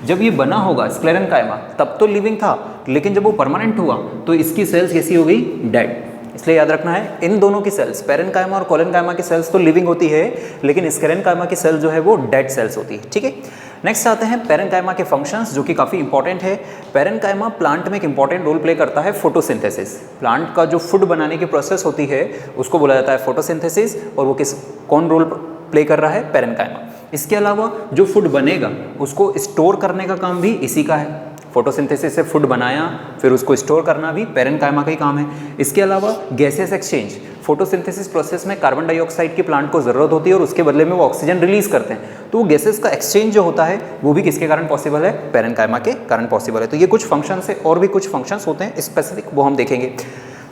जब ये बना होगा स्क्लेरेनकाइमा तब तो लिविंग था, लेकिन जब वो परमानेंट हुआ तो इसकी सेल्स कैसी हो गई, डेड। इसलिए याद रखना है इन दोनों की सेल्स, पेरेन्काइमा और कोलेनकाइमा की सेल्स तो लिविंग होती है, लेकिन स्क्लेरेनकाइमा की सेल जो है वो डेड सेल्स होती है। ठीक है, नेक्स्ट आते हैं पेरेन्काइमा के फंक्शंस, जो कि काफ़ी इंपॉर्टेंट है। पेरेन्काइमा प्लांट में एक इंपॉर्टेंट रोल प्ले करता है फोटोसिंथेसिस। प्लांट का जो फूड बनाने की प्रोसेस होती है उसको बोला जाता है फोटोसिंथेसिस, और वो कौन रोल प्ले कर रहा है, पेरेन्काइमा। इसके अलावा जो फूड बनेगा उसको स्टोर करने का काम भी इसी का है। फोटोसिंथेसिस से फूड बनाया फिर उसको स्टोर करना भी पेरेन्काइमा का ही काम है। इसके अलावा गैसेस एक्सचेंज, फोटोसिंथेसिस प्रोसेस में कार्बन डाइऑक्साइड की प्लांट को ज़रूरत होती है और उसके बदले में वो ऑक्सीजन रिलीज करते हैं, तो वो गैसेस का एक्सचेंज जो होता है वो भी किसके कारण पॉसिबल है, पेरेन्काइमा के कारण पॉसिबल है। तो ये कुछ फंक्शंस है, और भी कुछ फंक्शंस होते हैं स्पेसिफिक, वो हम देखेंगे।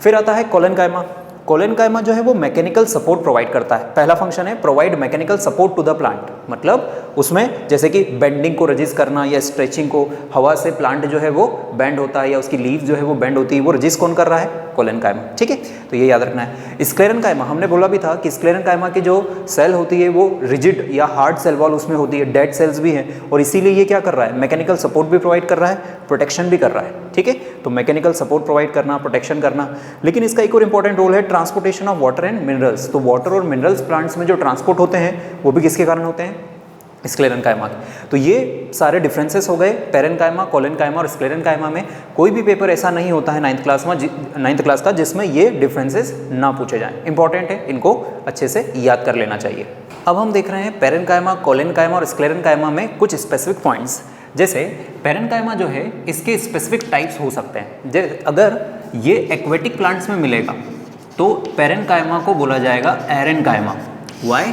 फिर आता है कोलेनकाइमा। कोलेनकाइमा जो है वो मैकेनिकल सपोर्ट प्रोवाइड करता है। पहला फंक्शन है provide mechanical support to the plant, मतलब उसमें जैसे कि बेंडिंग को रजिस्ट करना या स्ट्रेचिंग को, हवा से प्लांट जो है वो बेंड होता है या उसकी लीव जो है वो बेंड होती है, वो रजिस्ट कौन कर रहा है, कोलेनकाइमा। ठीक है, तो ये याद रखना है। स्क्लेरेनकाइमा, हमने बोला भी था कि स्क्लेरेनकाइमा की जो सेल होती है वो रिजिड या हार्ड सेल वॉल उसमें होती है, डेड सेल्स भी हैं, और इसीलिए ये क्या कर रहा है, मैकेनिकल सपोर्ट भी प्रोवाइड कर रहा है, प्रोटेक्शन भी कर रहा है। ठीक है, तो मैकेनिकल सपोर्ट प्रोवाइड करना, प्रोटेक्शन करना, लेकिन इसका एक और इंपॉर्टेंट रोल है transportation of water and minerals. तो वाटर और मिनरल्स प्लांट्स में जो ट्रांसपोर्ट होते हैं वो भी किसके कारण होते हैं, स्क्लेरेनकाइमा के। तो ये सारे डिफरेंसेस हो गए पेरेन्काइमा, कोलेनकाइमा और स्क्लेरेनकाइमा में। कोई भी पेपर ऐसा नहीं होता है नाइन्थ क्लास का जिसमें ये डिफरेंसेस ना पूछे जाएं। इंपॉर्टेंट है, इनको अच्छे से याद कर लेना चाहिए। अब हम देख रहे हैं पेरेन्काइमा, कोलेनकाइमा और स्क्लेरेनकाइमा में कुछ स्पेसिफिक पॉइंट्स। जैसे पेरेन्काइमा जो है इसके स्पेसिफिक टाइप्स हो सकते हैं। अगर ये एक्वेटिक प्लांट्स में मिलेगा तो पेरेन्काइमा को बोला जाएगा एरेन्काइमा। वाई?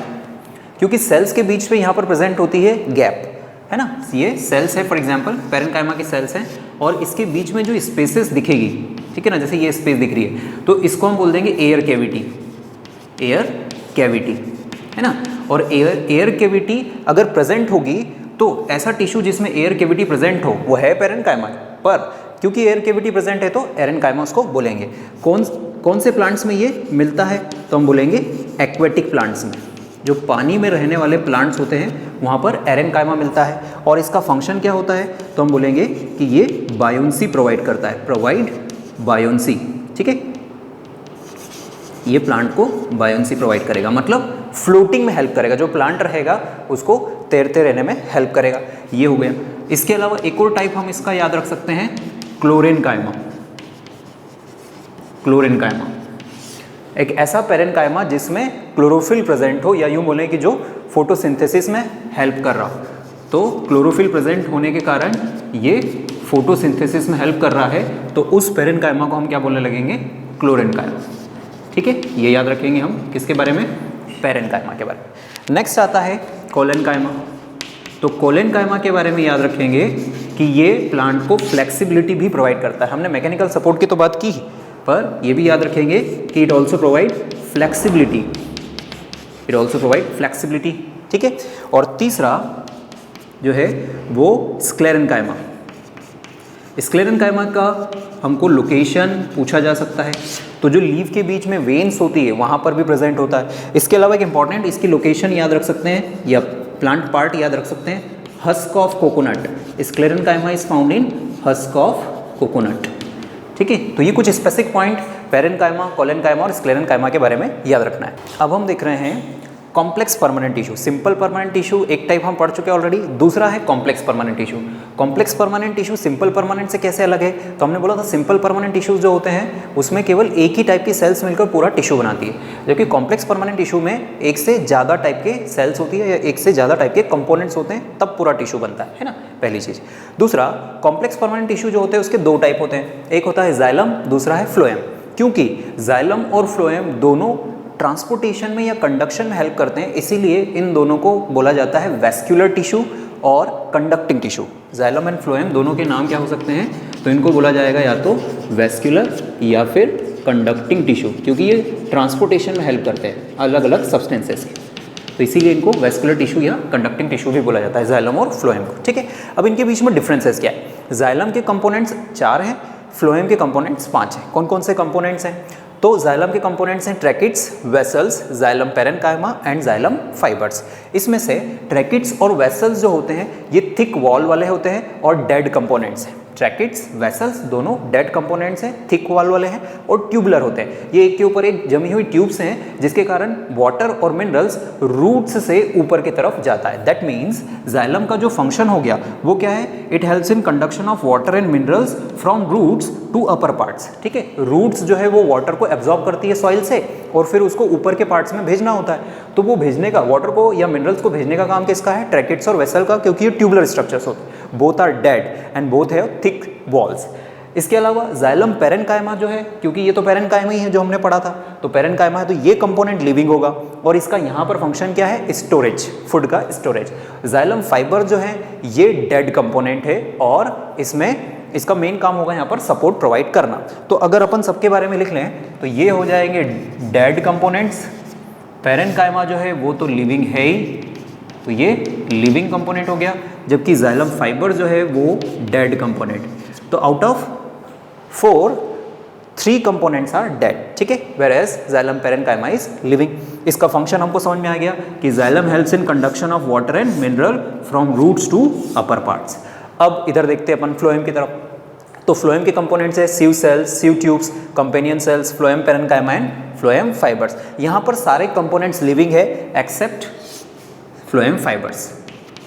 क्योंकि सेल्स के बीच में यहाँ पर प्रेजेंट होती है गैप, है ना। ये सेल्स है, फॉर एग्जांपल पेरेन्काइमा की सेल्स हैं, और इसके बीच में जो स्पेसेस दिखेगी, ठीक है ना, जैसे ये स्पेस दिख रही है तो इसको हम बोल देंगे एयर कैविटी, एयर कैविटी, है ना। और एयर कैविटी अगर प्रेजेंट होगी तो ऐसा टिश्यू जिसमें एयर कैविटी प्रेजेंट हो वो है पेरेन्काइमा, पर क्योंकि एयर कैविटी प्रेजेंट है तो एरेन्काइमा उसको बोलेंगे। कौन से प्लांट्स में ये मिलता है, तो हम बोलेंगे एक्वेटिक प्लांट्स में। जो पानी में रहने वाले प्लांट्स होते हैं वहाँ पर एरेन्काइमा मिलता है, और इसका फंक्शन क्या होता है, तो हम बोलेंगे कि ये बायोन्सी प्रोवाइड करता है, प्रोवाइड बायोन्सी। ठीक है, ये प्लांट को बायोन्सी प्रोवाइड करेगा, मतलब फ्लोटिंग में हेल्प करेगा, जो प्लांट रहेगा उसको तैरते रहने में हेल्प करेगा। ये हो गया। इसके अलावा एक और टाइप हम इसका याद रख सकते हैं, क्लोरेन्काइमा। क्लोरेन्काइमा एक ऐसा पेरेन्काइमा जिसमें क्लोरोफिल प्रेजेंट हो, या यूँ बोलें कि जो फोटोसिंथेसिस में हेल्प कर रहा हो। तो क्लोरोफिल प्रेजेंट होने के कारण ये फोटोसिंथेसिस में हेल्प कर रहा है, तो उस पेरेन्काइमा को हम क्या बोलने लगेंगे, क्लोरेन्काइमा। ठीक है, ये याद रखेंगे हम किसके बारे में, पेरेन्काइमा के बारे में। नेक्स्ट आता है कोलेनकाइमा। तो कोलेनकाइमा के बारे में याद रखेंगे कि ये प्लांट को फ्लेक्सिबिलिटी भी प्रोवाइड करता है। हमने मैकेनिकल सपोर्ट की तो बात की, पर ये भी याद रखेंगे कि it also provide flexibility, it also provide flexibility. ठीक है, और तीसरा जो है वो स्क्लेरेन्काइमा। स्क्लेरेन्काइमा का हमको लोकेशन पूछा जा सकता है, तो जो लीफ के बीच में वेन्स होती है वहाँ पर भी प्रेजेंट होता है। इसके अलावा एक इंपॉर्टेंट इसकी लोकेशन याद रख सकते हैं, या प्लांट पार्ट याद रख सकते हैं, husk of coconut. Sclerenchyma is found in husk of coconut. ठीक है, तो ये कुछ स्पेसिफिक पॉइंट पेरेन्काइमा, कोलेनकाइमा और स्क्लेरेन्काइमा के बारे में याद रखना है। अब हम देख रहे हैं complex permanent tissue. Simple permanent tissue एक टाइप हम पढ़ चुके हैं ऑलरेडी, दूसरा है complex permanent tissue. Complex permanent tissue simple permanent से कैसे अलग है, तो हमने बोला था सिंपल परमानेंट टिश्यूज जो होते हैं उसमें केवल एक ही टाइप की सेल्स मिलकर पूरा टिश्यू बनाती है, जबकि कॉम्प्लेक्स परमानेंट टिश्यू में एक से ज़्यादा टाइप के सेल्स होती है या एक से ज़्यादा टाइप के कंपोनेंट्स होते हैं, तब पूरा टिश्यू बनता है ना, पहली चीज़। दूसरा, कॉम्प्लेक्स परमानेंट टिश्यू जो होते हैं उसके दो टाइप होते हैं, एक होता है जाइलम, दूसरा है फ्लोएम। क्योंकि जाइलम और फ्लोएम दोनों ट्रांसपोर्टेशन में या कंडक्शन में हेल्प करते हैं, इसीलिए इन दोनों को बोला जाता है वैस्कुलर टिश्यू और conducting tissue. Xylem and phloem दोनों के नाम क्या हो सकते हैं, तो इनको बोला जाएगा या तो वैस्कुलर या फिर कंडक्टिंग टिश्यू, क्योंकि ये ट्रांसपोर्टेशन में हेल्प करते हैं अलग अलग सब्सटेंसेस के, तो इसीलिए इनको वैस्कुलर टिश्यू या कंडक्टिंग टिश्यू भी बोला जाता है, जाइलम और फ्लोएम को। ठीक है, अब इनके बीच में डिफरेंसेस क्या है। जाइलम के कंपोनेंट्स 4 हैं, फ्लोएम के कंपोनेंट्स 5 हैं। कौन कौन से कंपोनेंट्स हैं, तो जाइलम के कंपोनेंट्स हैं tracheids, vessels, xylem parenchyma and xylem fibres. इसमें से ट्रैकिड्स और वेसल्स जो होते हैं ये थिक वॉल वाले होते हैं और डेड कंपोनेंट्स हैं। ट्रैकिड्स, वेसल्स दोनों डेड कंपोनेंट्स हैं, थिक वॉल वाले हैं और ट्यूबुलर होते हैं। ये एक के ऊपर एक जमी हुई ट्यूब्स हैं जिसके कारण वाटर और मिनरल्स रूट्स से ऊपर की तरफ जाता है। दैट मीन्स जाइलम का जो फंक्शन हो गया वो क्या है, it helps in conduction of water and minerals from roots to upper parts. ठीक है, रूट्स जो है वो वाटर को एब्जॉर्ब करती है सॉइल से और फिर उसको ऊपर के पार्ट्स में भेजना होता है। तो वो भेजने का, वाटर को या मिनरल्स को भेजने का काम किसका है, ट्रैकिड्स और वेसल का, क्योंकि ये ट्यूबुलर स्ट्रक्चर्स होते हैं। Both are dead and both have thick walls. इसके अलावा जाइलम पेरेन्काइमा जो है, क्योंकि ये तो पेरेन्काइमा ही है जो हमने पढ़ा था, तो पेरेन्काइमा है तो ये कंपोनेंट लिविंग होगा और इसका यहाँ पर फंक्शन क्या है, स्टोरेज, फूड का स्टोरेज। जाइलम फाइबर जो है ये डेड कंपोनेंट है और इसमें इसका मेन काम होगा यहाँ पर सपोर्ट प्रोवाइड करना। तो अगर अपन सबके बारे में लिख लें तो ये हो जाएंगे डेड कंपोनेंट्स, पेरेन्काइमा जो है वो तो लिविंग है ही, तो ये लिविंग कंपोनेंट हो गया, जबकि जाइलम फाइबर जो है वो डेड कंपोनेंट। तो out of 4 3 components are dead. ठीक है, whereas xylem parenchyma is living. इसका फंक्शन हमको समझ में आ गया कि xylem helps in conduction of water and mineral from roots to upper parts. अब इधर देखते हैं अपन फ्लोएम की तरफ। तो फ्लोएम के कंपोनेंट्स है sieve cells, sieve tubes, companion cells, phloem parenchyma and phloem fibres. यहाँ पर सारे कंपोनेंट्स लिविंग है एक्सेप्ट फ्लोएम फाइबर्स।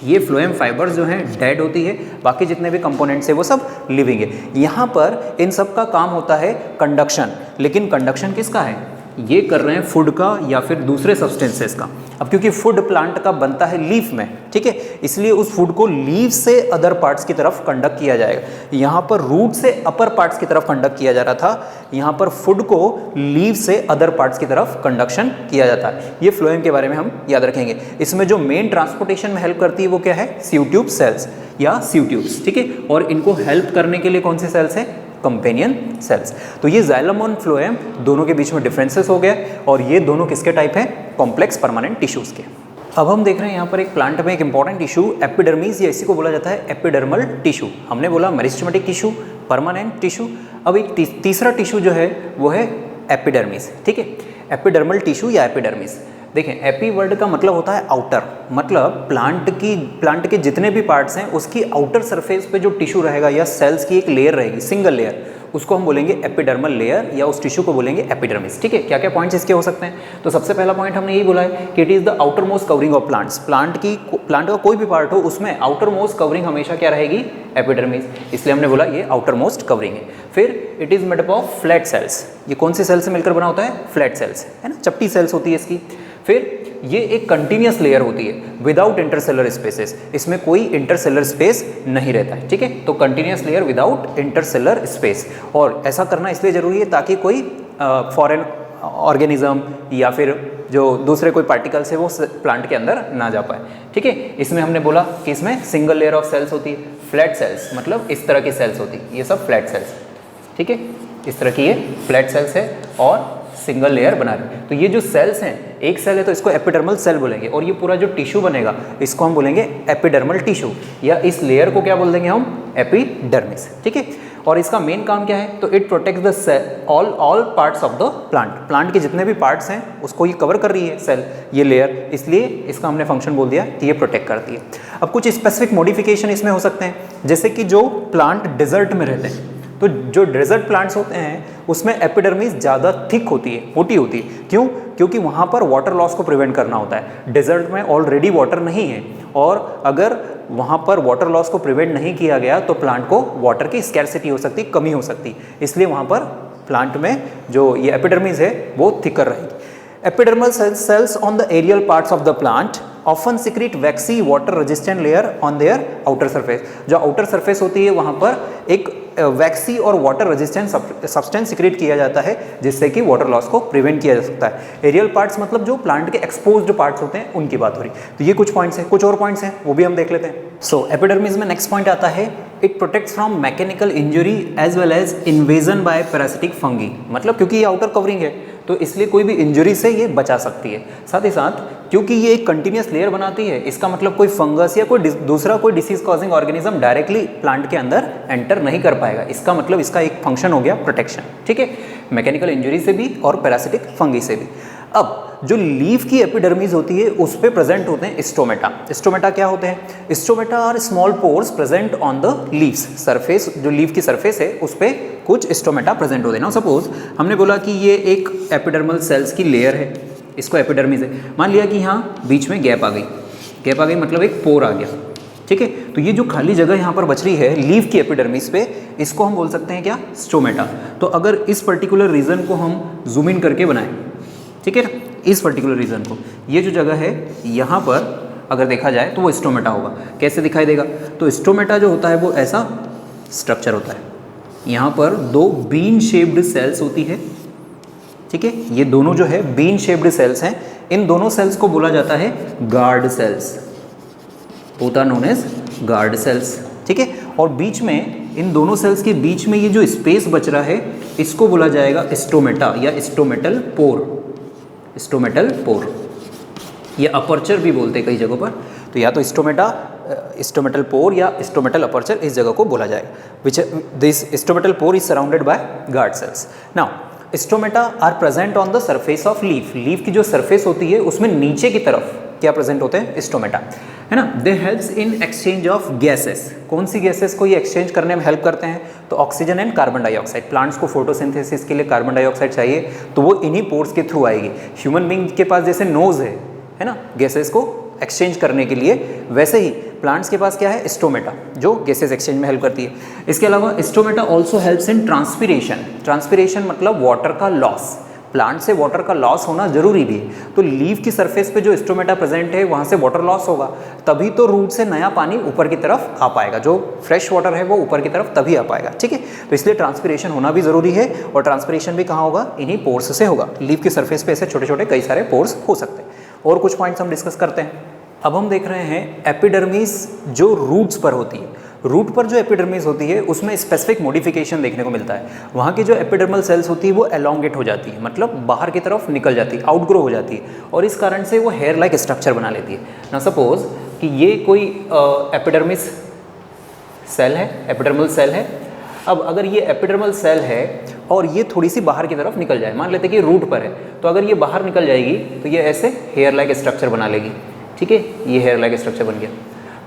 ये फ्लोएम फाइबर्स जो हैं डेड होती है, बाकी जितने भी कंपोनेंट्स है वो सब लिविंग है। यहाँ पर इन सब का काम होता है कंडक्शन, लेकिन कंडक्शन किसका है, ये कर रहे हैं फूड का या फिर दूसरे सब्सटेंसेस का। अब क्योंकि फूड प्लांट का बनता है लीफ में, ठीक है, इसलिए उस फूड को लीफ से अदर पार्ट्स की तरफ कंडक्ट किया जाएगा। यहाँ पर रूट से अपर पार्ट्स की तरफ कंडक्ट किया जा रहा था, यहाँ पर फूड को लीफ से अदर पार्ट्स की तरफ कंडक्शन किया जाता है। ये फ्लोएम के बारे में हम याद रखेंगे। इसमें जो मेन ट्रांसपोर्टेशन में हेल्प करती है वो क्या है, सीव ट्यूब सेल्स या सीव ट्यूब्स। ठीक है, और इनको हेल्प करने के लिए कौन से सेल्स हैं, कंपेनियन सेल्स। तो ये जाइलम और फ्लोएम दोनों के बीच में डिफरेंसेस हो गए और ये दोनों किसके टाइप हैं, कॉम्प्लेक्स परमानेंट टिश्यूज के। अब हम देख रहे हैं यहाँ पर एक प्लांट में एक इंपॉर्टेंट टिश्यू एपिडर्मिस, या इसी को बोला जाता है एपिडर्मल टिश्यू। हमने बोला मेरिस्टेमेटिक टिश्यू, परमानेंट टिश्यू। अब एक तीसरा टिश्यू जो है वो है एपिडर्मिस। ठीक है, एपिडर्मल टिश्यू या एपिडर्मिस। देखें, एपी वर्ड का मतलब होता है आउटर, मतलब प्लांट के जितने भी पार्ट्स हैं उसकी आउटर सरफेस पे जो टिश्यू रहेगा या सेल्स की एक लेयर रहेगी, सिंगल लेयर, उसको हम बोलेंगे एपिडर्मल लेयर या उस टिश्यू को बोलेंगे एपिडर्मिस। ठीक है, क्या क्या पॉइंट्स इसके हो सकते हैं, तो सबसे पहला पॉइंट हमने यही बोला है कि it is the outer most covering of plants. Plant का कोई भी पार्ट हो उसमें आउटर मोस्ट कवरिंग हमेशा क्या रहेगी, एपिडर्मिस, इसलिए हमने बोला ये आउटर मोस्ट कवरिंग है। फिर it is made up of flat sales. ये कौन से सेल से मिलकर बना होता है, फ्लैट सेल्स, है ना, चपटी सेल्स होती है इसकी। फिर ये एक कंटिन्यूस लेयर होती है विदाउट इंटरसेलर स्पेसेस, इसमें कोई इंटरसेलर स्पेस नहीं रहता है। ठीक है, तो continuous layer without intercellular space, और ऐसा करना इसलिए ज़रूरी है ताकि कोई फॉरेन ऑर्गेनिज्म या फिर जो दूसरे कोई पार्टिकल्स है वो प्लांट के अंदर ना जा पाए। ठीक है, इसमें हमने बोला कि इसमें सिंगल लेयर ऑफ सेल्स होती है, फ्लैट सेल्स मतलब इस तरह की सेल्स होती है, ये सब फ्लैट सेल्स। ठीक है, इस तरह की ये फ्लैट सेल्स है और सिंगल लेयर बना रहे हैं। तो ये जो सेल्स हैं, एक सेल है तो इसको एपिडर्मल सेल बोलेंगे, और ये पूरा जो टिश्यू बनेगा इसको हम बोलेंगे एपिडर्मल टिश्यू, या इस लेयर को क्या बोल देंगे हम, एपिडर्मिस। ठीक है, और इसका मेन काम क्या है, तो it protects the cell all parts of the plant के जितने भी पार्ट्स हैं उसको ये कवर कर रही है सेल, ये लेयर, इसलिए इसका हमने फंक्शन बोल दिया कि ये प्रोटेक्ट करती है। अब कुछ स्पेसिफिक मॉडिफिकेशन इसमें हो सकते हैं, जैसे कि जो प्लांट डेजर्ट में रहते हैं, तो जो डेजर्ट प्लांट्स होते हैं उसमें एपिडर्मिस ज़्यादा थिक होती है, मोटी होती है। क्यों, क्योंकि वहाँ पर वाटर लॉस को प्रिवेंट करना होता है। डेजर्ट में ऑलरेडी वाटर नहीं है, और अगर वहाँ पर वाटर लॉस को प्रिवेंट नहीं किया गया तो प्लांट को वाटर की स्कैरसिटी हो सकती, कमी हो सकती, इसलिए वहाँ पर प्लांट में जो ये एपिडर्मिस है वो थिकर रहेगी। Epidermal cells on the aerial parts of the plant often secrete waxy water resistant layer on their outer surface। जो आउटर सरफेस होती है वहाँ पर एक वैक्सी और वाटर रेजिस्टेंट सब्सटेंस सिक्रेट किया जाता है, जिससे कि वाटर लॉस को प्रिवेंट किया जा सकता है। एरियल पार्ट्स मतलब जो प्लांट के एक्सपोज्ड पार्ट्स होते हैं उनकी बात हो रही। तो ये कुछ पॉइंट्स हैं, कुछ और पॉइंट्स हैं वो भी हम देख लेते हैं। सो एपिडर्मिस में नेक्स्ट पॉइंट आता है, it protects from mechanical injury as well as invasion by parasitic fungi. मतलब क्योंकि ये आउटर कवरिंग है तो इसलिए कोई भी इंजरी से ये बचा सकती है। साथ ही साथ क्योंकि ये एक कंटिन्यूस लेयर बनाती है, इसका मतलब कोई फंगस या कोई दूसरा कोई disease causing organism directly plant के अंदर एंटर नहीं कर पाएगा। इसका मतलब इसका एक फंक्शन हो गया प्रोटेक्शन, ठीक है, मैकेनिकल इंजरी से भी और पैरासिटिक फंगी से भी। अब जो लीफ की एपिडर्मिस होती है उस पे प्रेजेंट होते हैं स्टोमेटा। स्टोमेटा क्या होते हैं? Stomata are small pores present on the leaves surface, जो लीफ की सरफेस है उस पे कुछ स्टोमेटा प्रेजेंट होते हैं। नाउ सपोज हमने बोला कि ये एक एपिडर्मल सेल्स की लेयर है, इसको एपिडर्मिस है। मान लिया कि यहाँ बीच में गैप आ गई मतलब एक पोर आ गया, ठीक है। तो ये जो खाली जगह यहाँ पर बच रही है लीफ की एपिडर्मिस पे, इसको हम बोल सकते हैं क्या? स्टोमेटा। तो अगर इस पर्टिकुलर रीजन को हम जूम इन करके बनाएं, ठीक है ना, इस पर्टिकुलर रीजन को, ये जो जगह है यहाँ पर अगर देखा जाए तो वो स्टोमेटा होगा। कैसे दिखाई देगा? तो स्टोमेटा जो होता है वो ऐसा स्ट्रक्चर होता है, यहाँ पर दो बीन शेप्ड सेल्स होती है, ठीक है। ये दोनों जो है बीन शेप्ड सेल्स हैं, इन दोनों सेल्स को बोला जाता है guard cells, both are known as guard cells, ठीक है। और बीच में इन दोनों सेल्स के बीच में ये जो स्पेस बच रहा है इसको बोला जाएगा स्टोमेटा या स्टोमेटल पोर, स्टोमेटल पोर या अपर्चर भी बोलते हैं कई जगहों पर। तो या तो स्टोमेटा, स्टोमेटल पोर या स्टोमेटल अपर्चर इस जगह को बोला जाएगा, which this stomatal pore is surrounded by guard cells. Now stomata are present on the surface of leaf, leaf की जो सरफेस होती है उसमें नीचे की तरफ क्या प्रेजेंट होते हैं? स्टोमेटा, है ना। दे helps in exchange of gases. कौन सी गैसेस को ये एक्सचेंज करने में हेल्प करते हैं? तो oxygen and carbon dioxide. Plants को फोटोसिंथेसिस के लिए कार्बन डाइऑक्साइड चाहिए, तो वो इन्हीं पोर्स के थ्रू आएगी। ह्यूमन बींग के पास जैसे नोज है ना, गैसेस को एक्सचेंज करने के लिए, वैसे ही प्लांट्स के पास क्या है? स्टोमेटा, जो गैसेस एक्सचेंज में हेल्प करती है। इसके अलावा stomata also helps in transpiration. Transpiration मतलब वाटर का लॉस, प्लांट से वाटर का लॉस होना जरूरी भी है। तो लीफ की सरफेस पे जो स्टोमेटा प्रेजेंट है वहाँ से वाटर लॉस होगा, तभी तो रूट से नया पानी ऊपर की तरफ आ पाएगा, जो फ्रेश वाटर है वो ऊपर की तरफ तभी आ पाएगा, ठीक है। तो इसलिए ट्रांसपीरेशन होना भी जरूरी है, और ट्रांसपीरेशन भी कहाँ होगा? इन्हीं पोर्स से होगा। लीफ की सरफेस पे ऐसे छोटे छोटे कई सारे पोर्स हो सकते हैं। और कुछ पॉइंट्स हम डिस्कस करते हैं। अब हम देख रहे हैं एपिडर्मिस जो रूट्स पर होती है। रूट पर जो एपिडर्मिस होती है उसमें स्पेसिफिक मॉडिफिकेशन देखने को मिलता है। वहाँ की जो एपिडर्मल सेल्स होती है वो एलोंगेट हो जाती है, मतलब बाहर की तरफ निकल जाती है, आउटग्रो हो जाती है, और इस कारण से वो हेयर लाइक स्ट्रक्चर बना लेती है ना। सपोज कि ये कोई एपिडर्मिस सेल है, एपिडर्मल सेल है। अब अगर ये एपिडर्मल सेल है और ये थोड़ी सी बाहर की तरफ निकल जाए, मान लेते हैं कि रूट पर है, तो अगर ये बाहर निकल जाएगी तो ये ऐसे हेयर लाइक स्ट्रक्चर बना लेगी, ठीक है। ये हेयर लाइक स्ट्रक्चर बन गया।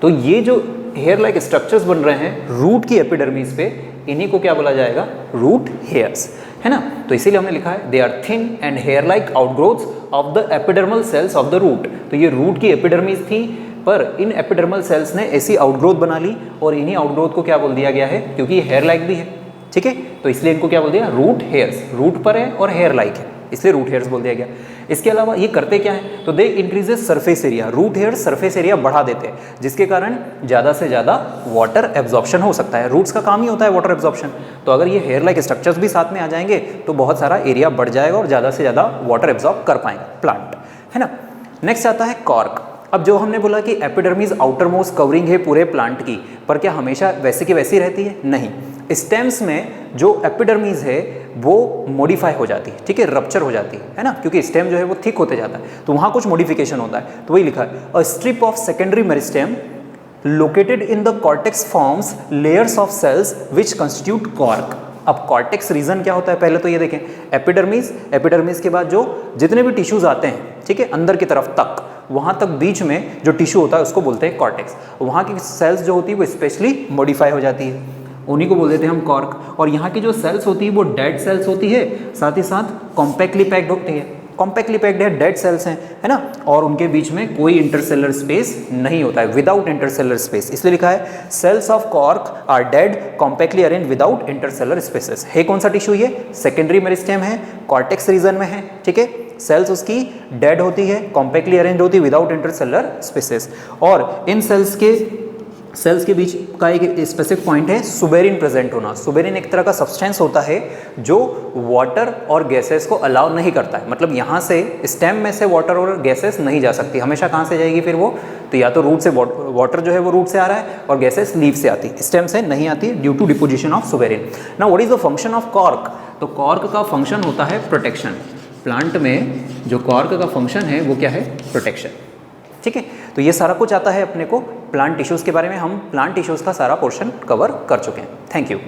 तो ये जो हेयर लाइक स्ट्रक्चर्स बन रहे हैं रूट की एपिडर्मिस पे, इन्हीं को क्या बोला जाएगा? रूट हेयर्स, है ना। तो इसीलिए हमने लिखा है they are thin and hair like outgrowths of the epidermal cells of the root. तो ये रूट की एपिडर्मिस थी, पर इन एपिडर्मल सेल्स ने ऐसी आउटग्रोथ बना ली, और इन्हीं आउटग्रोथ को क्या बोल दिया गया है? क्योंकि ये हेयर लाइक भी है, ठीक है, तो इसलिए इनको क्या बोल दिया? Root hairs. रूट पर है और हेयर लाइक है, इसलिए रूट हेयर्स बोल दिया गया। इसके अलावा ये करते क्या है? तो they increases surface area. Root hairs surface area बढ़ा देते हैं, जिसके कारण ज़्यादा से ज़्यादा वाटर एब्जॉर्प्शन हो सकता है। रूट्स का काम ही होता है वाटर एब्जॉर्प्शन। तो अगर ये हेयर लाइक स्ट्रक्चर्स भी साथ में आ जाएंगे तो बहुत सारा एरिया बढ़ जाएगा और ज़्यादा से ज़्यादा वाटर एब्जॉर्ब कर पाएंगे प्लांट, है ना। नेक्स्ट आता है कॉर्क। अब जो हमने बोला कि एपिडर्मिस आउटर मोस्ट कवरिंग है पूरे प्लांट की, पर क्या हमेशा वैसी की वैसी रहती है? नहीं। स्टेम्स में जो एपिडर्मिस है वो मॉडिफाई हो जाती है, ठीक है, रप्चर हो जाती है ना, क्योंकि स्टेम जो है वो थिक होते जाता है, तो वहाँ कुछ मॉडिफिकेशन होता है। तो वही लिखा है a strip of secondary meristem located in the cortex forms layers of cells which constitute cork. अब कॉर्टेक्स रीजन क्या होता है? पहले तो ये देखें, एपिडर्मिस, एपिडर्मिस के बाद जो जितने भी टिश्यूज आते हैं, ठीक है, अंदर की तरफ तक, वहाँ तक बीच में जो टिश्यू होता है उसको बोलते हैं कॉर्टेक्स। वहाँ की सेल्स जो होती है वो स्पेशली मॉडिफाई हो जाती है, उन्हीं को बोल देते हैं हम कॉर्क। और यहाँ की जो सेल्स होती है वो डेड सेल्स होती है, साथ ही साथ कॉम्पैक्टली पैक्ड होती है। कॉम्पैक्टली पैक्ड है, डेड सेल्स हैं, है ना, और उनके बीच में कोई इंटरसेलर स्पेस नहीं होता है, विदाउट इंटरसेलर स्पेस। इसलिए लिखा है cells of cork are dead compactly arrange without intercellular spaces. है कौन सा टिश्यू? ये सेकेंडरी मेरिस्टेम है, कॉर्टेक्स रीजन में है, ठीक है। सेल्स उसकी डेड होती है, कॉम्पैक्टली अरेंज होती है विदाउट इंटरसेलर स्पेसेस। और इन सेल्स के बीच का एक स्पेसिफिक पॉइंट है सुबेरिन प्रेजेंट होना। सुबेरिन एक तरह का सब्सटेंस होता है जो वाटर और गैसेस को अलाउ नहीं करता है, मतलब यहाँ से स्टेम में से वाटर और गैसेस नहीं जा सकती, हमेशा कहाँ से जाएगी फिर वो? तो या तो रूट से, वाटर जो है वो रूट से आ रहा है और गैसेस लीफ से आती है, स्टेम से नहीं आती due to deposition of suberin. Now what is the function of cork? तो कॉर्क का फंक्शन होता है प्रोटेक्शन, प्लांट में जो कॉर्क का फंक्शन है वो क्या है, प्रोटेक्शन। ठीक है, तो ये सारा कुछ आता है अपने को प्लांट टिश्यूज़ के बारे में। हम प्लांट टिश्यूज़ का सारा पोर्शन कवर कर चुके हैं। Thank you.